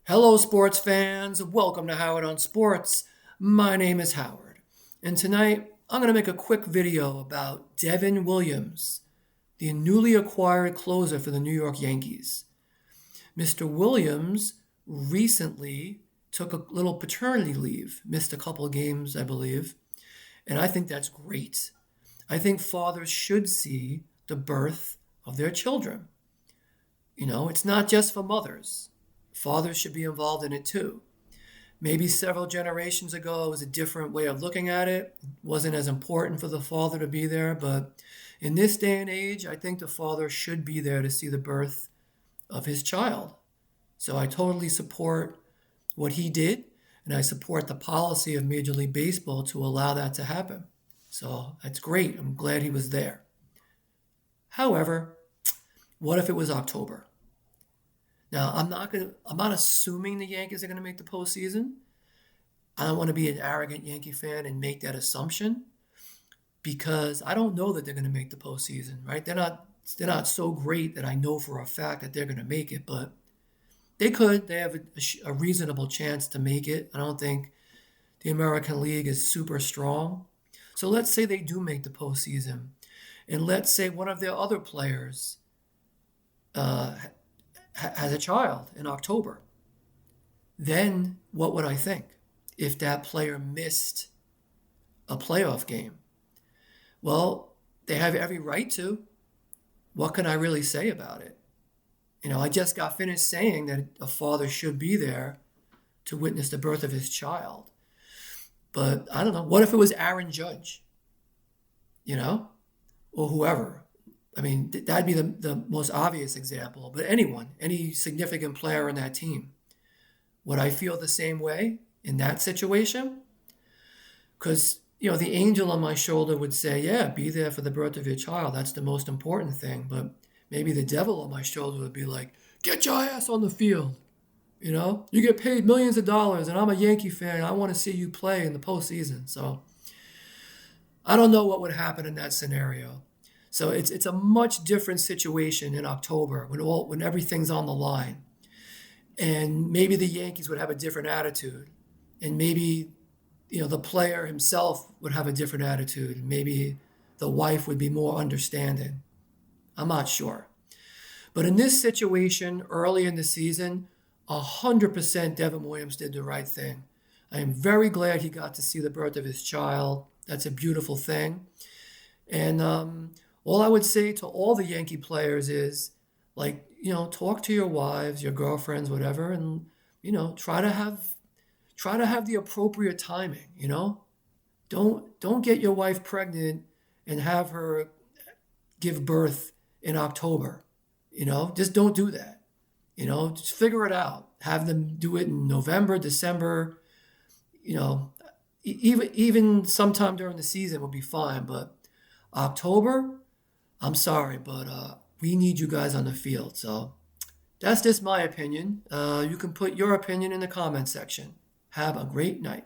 Hello, sports fans. Welcome to Howard on Sports. My name is Howard, and tonight I'm going to make a quick video about Devin Williams, the newly acquired closer for the New York Yankees. Mr. Williams recently took a little paternity leave, missed a couple of games, I believe, and I think that's great. I think fathers should see the birth of their children. It's not just for mothers. Fathers should be involved in it too. Maybe several generations ago, it was a different way of looking at it. It wasn't as important for the father to be there, but in this day and age, I think the father should be there to see the birth of his child. So I totally support what he did, and I support the policy of Major League Baseball to allow that to happen. So that's great. I'm glad he was there. However, what if it was October? Now, I'm not assuming the Yankees are gonna make the postseason. I don't want to be an arrogant Yankee fan and make that assumption because I don't know that they're gonna make the postseason, right? They're not so great that I know for a fact that they're gonna make it, but they could. They have a reasonable chance to make it. I don't think the American League is super strong. So let's say they do make the postseason, and let's say one of their other players uh, has a child in October. Then what would I think if that player missed a playoff game? Well, they have every right to. What can I really say about it? I just got finished saying that a father should be there to witness the birth of his child. But I don't know. What if it was Aaron Judge, you know, or whoever? I mean, that'd be the most obvious example. But anyone, any significant player in that team, would I feel the same way in that situation? Because, the angel on my shoulder would say, yeah, be there for the birth of your child. That's the most important thing. But maybe the devil on my shoulder would be like, get your ass on the field. You get paid millions of dollars, and I'm a Yankee fan. I want to see you play in the postseason. So I don't know what would happen in that scenario. So it's a much different situation in October when everything's on the line. And maybe the Yankees would have a different attitude. And maybe, the player himself would have a different attitude. Maybe the wife would be more understanding. I'm not sure. But in this situation, early in the season, 100% Devin Williams did the right thing. I am very glad he got to see the birth of his child. That's a beautiful thing. And all I would say to all the Yankee players is, talk to your wives, your girlfriends, whatever, and try to have the appropriate timing. Don't get your wife pregnant and have her give birth in October. Just don't do that. Just figure it out. Have them do it in November, December. Even sometime during the season would be fine, but October, I'm sorry, but we need you guys on the field. So that's just my opinion. You can put your opinion in the comment section. Have a great night.